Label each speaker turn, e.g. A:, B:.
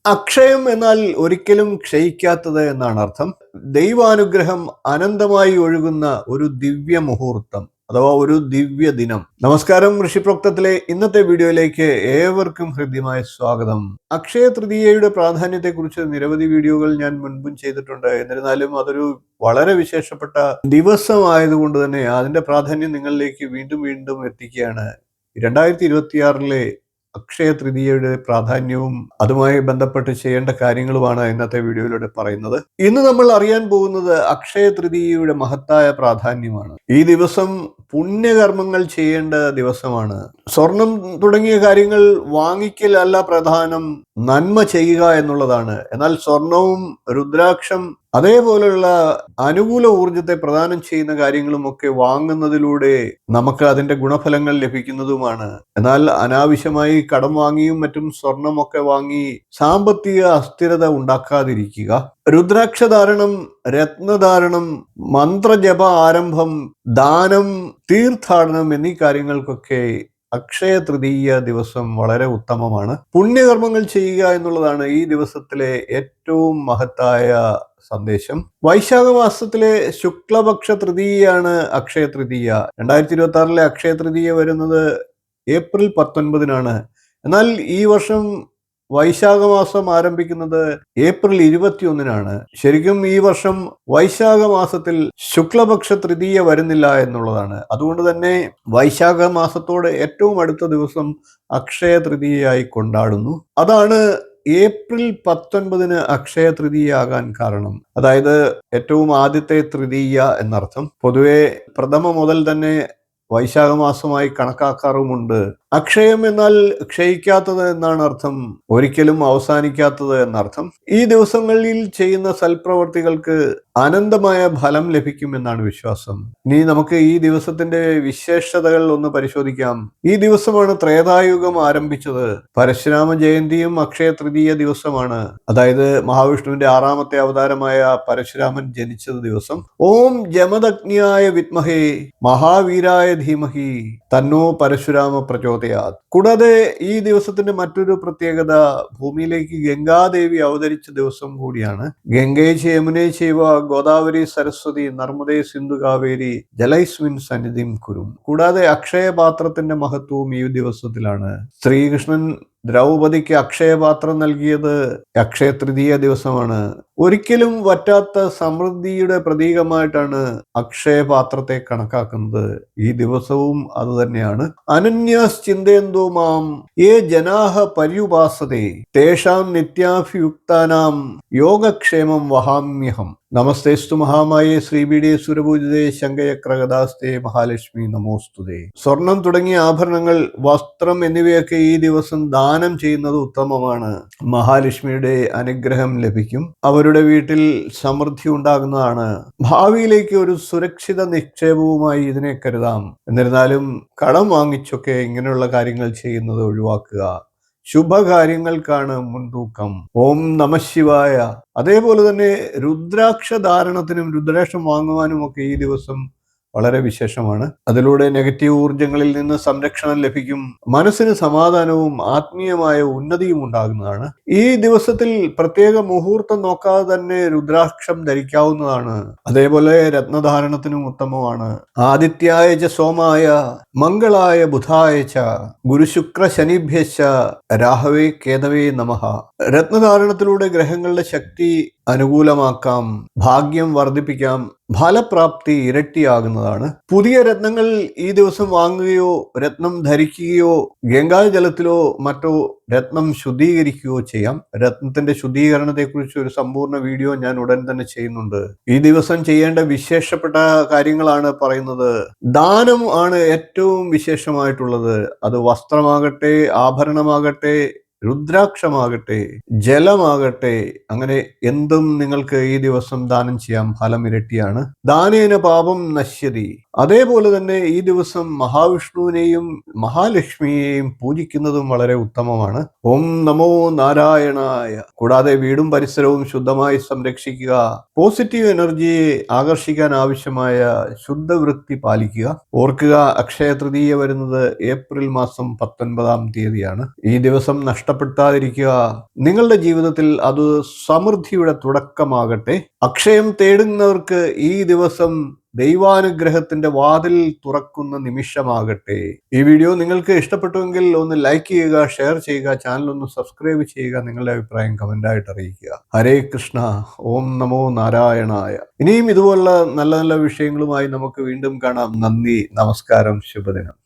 A: അക്ഷയം എന്നാൽ ഒരിക്കലും ക്ഷയിക്കാത്തത് എന്നാണ് അർത്ഥം. ദൈവാനുഗ്രഹം അനന്തമായി ഒഴുകുന്ന ഒരു ദിവ്യ മുഹൂർത്തം അഥവാ ഒരു ദിവ്യ ദിനം. നമസ്കാരം. ഋഷിപ്രോക്തത്തിലെ ഇന്നത്തെ വീഡിയോയിലേക്ക് ഏവർക്കും ഹൃദ്യമായ സ്വാഗതം. അക്ഷയ തൃതീയയുടെ പ്രാധാന്യത്തെക്കുറിച്ച് നിരവധി വീഡിയോകൾ ഞാൻ മുൻപും ചെയ്തിട്ടുണ്ട്. എന്നിരുന്നാലും അതൊരു വളരെ വിശേഷപ്പെട്ട ദിവസമായതുകൊണ്ട് തന്നെ അതിന്റെ പ്രാധാന്യം നിങ്ങളിലേക്ക് വീണ്ടും വീണ്ടും എത്തിക്കുകയാണ്. 2026 അക്ഷയ തൃതീയയുടെ പ്രാധാന്യവും അതുമായി ബന്ധപ്പെട്ട് ചെയ്യേണ്ട കാര്യങ്ങളുമാണ് ഇന്നത്തെ വീഡിയോയിലൂടെ പറയുന്നത്. ഇന്ന് നമ്മൾ അറിയാൻ പോകുന്നത് അക്ഷയ തൃതീയയുടെ മഹത്തായ പ്രാധാന്യമാണ്. ഈ ദിവസം പുണ്യകർമ്മങ്ങൾ ചെയ്യേണ്ട ദിവസമാണ്. സ്വർണം തുടങ്ങിയ കാര്യങ്ങൾ വാങ്ങിക്കൽ അല്ല പ്രധാനം, നന്മ ചെയ്യുക എന്നുള്ളതാണ്. എന്നാൽ സ്വർണവും രുദ്രാക്ഷം അതേപോലെയുള്ള അനുകൂല ഊർജത്തെ പ്രദാനം ചെയ്യുന്ന കാര്യങ്ങളും ഒക്കെ വാങ്ങുന്നതിലൂടെ നമുക്ക് അതിന്റെ ഗുണഫലങ്ങൾ ലഭിക്കുന്നതുമാണ്. എന്നാൽ അനാവശ്യമായി കടം വാങ്ങിയും മറ്റും സ്വർണമൊക്കെ വാങ്ങി സാമ്പത്തിക അസ്ഥിരത ഉണ്ടാക്കാതിരിക്കുക. രുദ്രാക്ഷധാരണം, രത്നധാരണം, മന്ത്രജപ ആരംഭം, ദാനം, തീർത്ഥാടനം എന്നീ കാര്യങ്ങൾക്കൊക്കെ അക്ഷയ തൃതീയ ദിവസം വളരെ ഉത്തമമാണ്. പുണ്യകർമ്മങ്ങൾ ചെയ്യുക എന്നുള്ളതാണ് ഈ ദിവസത്തിലെ ഏറ്റവും മഹത്തായ സന്ദേശം. വൈശാഖ മാസത്തിലെ ശുക്ലപക്ഷ തൃതീയയാണ് അക്ഷയ തൃതീയ. 2026 അക്ഷയ തൃതീയ വരുന്നത് ഏപ്രിൽ 19 എന്നാൽ ഈ വർഷം വൈശാഖ മാസം ആരംഭിക്കുന്നത് ഏപ്രിൽ 21 ശരിക്കും ഈ വർഷം വൈശാഖ മാസത്തിൽ ശുക്ലപക്ഷ തൃതീയ വരുന്നില്ല എന്നുള്ളതാണ്. അതുകൊണ്ട് തന്നെ വൈശാഖ മാസത്തോട് ഏറ്റവും അടുത്ത ദിവസം അക്ഷയ തൃതീയയായി കൊണ്ടാടുന്നു. അതാണ് ഏപ്രിൽ 19 അക്ഷയ തൃതീയ ആകാൻ കാരണം. അതായത് ഏറ്റവും ആദ്യത്തെ തൃതീയ എന്നർത്ഥം. പൊതുവെ പ്രഥമ മുതൽ തന്നെ വൈശാഖ മാസമായി കണക്കാക്കാറുമുണ്ട്. അക്ഷയം എന്നാൽ ക്ഷയിക്കാത്തത് എന്നാണ് അർത്ഥം, ഒരിക്കലും അവസാനിക്കാത്തത് എന്നർത്ഥം. ഈ ദിവസങ്ങളിൽ ചെയ്യുന്ന സൽപ്രവർത്തികൾക്ക് അനന്തമായ ഫലം ലഭിക്കുമെന്നാണ് വിശ്വാസം. ഇനി നമുക്ക് ഈ ദിവസത്തിന്റെ വിശേഷതകൾ ഒന്ന് പരിശോധിക്കാം. ഈ ദിവസമാണ് ത്രേതായുഗം ആരംഭിച്ചത്. പരശുരാമ ജയന്തിയും അക്ഷയ തൃതീയ ദിവസമാണ്. അതായത് മഹാവിഷ്ണുവിന്റെ 6ാമത്തെ അവതാരമായ പരശുരാമൻ ജനിച്ചത് ദിവസം. ഓം ജമദഗ്നിയായ വിദ്മഹേ മഹാവീരായ ധീമഹി തന്നോ പരശുരാമ പ്രചോദയാത്. കൂടാതെ ഈ ദിവസത്തിന്റെ മറ്റൊരു പ്രത്യേകത ഭൂമിയിലേക്ക് ഗംഗാദേവി അവതരിച്ച ദിവസം കൂടിയാണ്. ഗംഗേ യമുനേ ചൈവ ഗോദാവരി സരസ്വതി നർമ്മദേ സിന്ധു കാവേരി ജലൈസ്മിൻ സന്നിധിം കുരും. കൂടാതെ അക്ഷയപാത്രത്തിന്റെ മഹത്വവും ഈ ദിവസത്തിലാണ്. ശ്രീകൃഷ്ണൻ ദ്രൗപദിക്ക് അക്ഷയപാത്രം നൽകിയത് അക്ഷയ തൃതീയ ദിവസമാണ്. ഒരിക്കലും വറ്റാത്ത സമൃദ്ധിയുടെ പ്രതീകമായിട്ടാണ് അക്ഷയപാത്രത്തെ കണക്കാക്കുന്നത്. ഈ ദിവസവും അതുതന്നെയാണ്. അനന്യാശ്ചിന്തയന്തോ മാം യേ ജനാഹ പര്യുപാസതേ തേഷാം നിത്യാഭിയുക്താനാം യോഗക്ഷേമം വഹാമ്യഹം. നമസ്തേസ്തു മഹാമായേ ശ്രീപീഠേ സുരപൂജിതേ ശങ്കചക്രഗദാസ്തേ മഹാലക്ഷ്മി നമോസ്തുതേ. സ്വർണം തുടങ്ങിയ ആഭരണങ്ങൾ, വസ്ത്രം എന്നിവയൊക്കെ ഈ ദിവസം ദാനം ചെയ്യുന്നത് ഉത്തമമാണ്. മഹാലക്ഷ്മിയുടെ അനുഗ്രഹം ലഭിക്കും. അവരുടെ വീട്ടിൽ സമൃദ്ധി ഉണ്ടാകുന്നതാണ്. ഭാവിയിലേക്ക് ഒരു സുരക്ഷിത നിക്ഷേപവുമായി ഇതിനെ കരുതാം. എന്നിരുന്നാലും കടം വാങ്ങിച്ചൊക്കെ ഇങ്ങനെയുള്ള കാര്യങ്ങൾ ചെയ്യുന്നത് ഒഴിവാക്കുക. ശുഭകാര്യങ്ങൾക്കാണ് മുൻതൂക്കം. ഓം നമഃശിവായ. അതേപോലെ തന്നെ രുദ്രാക്ഷ ധാരണത്തിനും രുദ്രാക്ഷം വാങ്ങുവാനും ഒക്കെ ഈ ദിവസം വളരെ വിശേഷമാണ്. അതിലൂടെ നെഗറ്റീവ് ഊർജങ്ങളിൽ നിന്ന് സംരക്ഷണം ലഭിക്കും. മനസ്സിന് സമാധാനവും ആത്മീയമായ ഉന്നതിയും ഉണ്ടാകുന്നതാണ്. ഈ ദിവസത്തിൽ പ്രത്യേക മുഹൂർത്തം നോക്കാതെ തന്നെ രുദ്രാക്ഷം ധരിക്കാവുന്നതാണ്. അതേപോലെ രത്നധാരണത്തിനും ഉത്തമമാണ്. ആദിത്യായ ച സോമായ മംഗളായ ബുധായ ച ഗുരുശുക്ര ശനിഭ്യശ്ച രാഹവേ കേതവേ നമഃ. രത്നധാരണത്തിലൂടെ ഗ്രഹങ്ങളുടെ ശക്തി അനുകൂലമാക്കാം, ഭാഗ്യം വർദ്ധിപ്പിക്കാം, ഫലപ്രാപ്തി ഇരട്ടിയാകുന്നതാണ്. പുതിയ രത്നങ്ങൾ ഈ ദിവസം വാങ്ങുകയോ രത്നം ധരിക്കുകയോ ഗംഗാജലത്തിലോ മറ്റോ രത്നം ശുദ്ധീകരിക്കുകയോ ചെയ്യാം. രത്നത്തിന്റെ ശുദ്ധീകരണത്തെക്കുറിച്ച് ഒരു സമ്പൂർണ്ണ വീഡിയോ ഞാൻ ഉടൻ തന്നെ ചെയ്യുന്നുണ്ട്. ഈ ദിവസം ചെയ്യേണ്ട വിശേഷപ്പെട്ട കാര്യങ്ങളാണ് പറയുന്നത്. ദാനം ആണ് ഏറ്റവും വിശേഷമായിട്ടുള്ളത്. അത് വസ്ത്രമാകട്ടെ, ആഭരണമാകട്ടെ, രുദ്രാക്ഷമാകട്ടെ, ജലമാകട്ടെ, അങ്ങനെ എന്തും നിങ്ങൾക്ക് ഈ ദിവസം ദാനം ചെയ്യാം. ഫലം ഇരട്ടിയാണ്. ദാനേന പാപം നശ്യതി. അതേപോലെ തന്നെ ഈ ദിവസം മഹാവിഷ്ണുവിനെയും മഹാലക്ഷ്മിയെയും പൂജിക്കുന്നതും വളരെ ഉത്തമമാണ്. ഓം നമോ നാരായണായ. കൂടാതെ വീടും പരിസരവും ശുദ്ധമായി സംരക്ഷിക്കുക. പോസിറ്റീവ് എനർജിയെ ആകർഷിക്കാൻ ആവശ്യമായ ശുദ്ധവൃത്തി പാലിക്കുക. ഓർക്കുക, അക്ഷയ തൃതീയ വരുന്നത് ഏപ്രിൽ മാസം 19 ഈ ദിവസം നഷ്ടപ്പെട്ട നഷ്ടപ്പെടുത്താതിരിക്കുക. നിങ്ങളുടെ ജീവിതത്തിൽ അത് സമൃദ്ധിയുടെ തുടക്കമാകട്ടെ. അക്ഷയം തേടുന്നവർക്ക് ഈ ദിവസം ദൈവാനുഗ്രഹത്തിന്റെ വാതിൽ തുറക്കുന്ന നിമിഷമാകട്ടെ. ഈ വീഡിയോ നിങ്ങൾക്ക് ഇഷ്ടപ്പെട്ടുവെങ്കിൽ ഒന്ന് ലൈക്ക് ചെയ്യുക, ഷെയർ ചെയ്യുക, ചാനൽ ഒന്ന് സബ്സ്ക്രൈബ് ചെയ്യുക, നിങ്ങളുടെ അഭിപ്രായം കമന്റായിട്ട് അറിയിക്കുക. ഹരേ കൃഷ്ണ. ഓം നമോ നാരായണായ. ഇനിയും ഇതുപോലുള്ള നല്ല നല്ല വിഷയങ്ങളുമായി നമുക്ക് വീണ്ടും കാണാം. നന്ദി, നമസ്കാരം, ശുഭദിനം.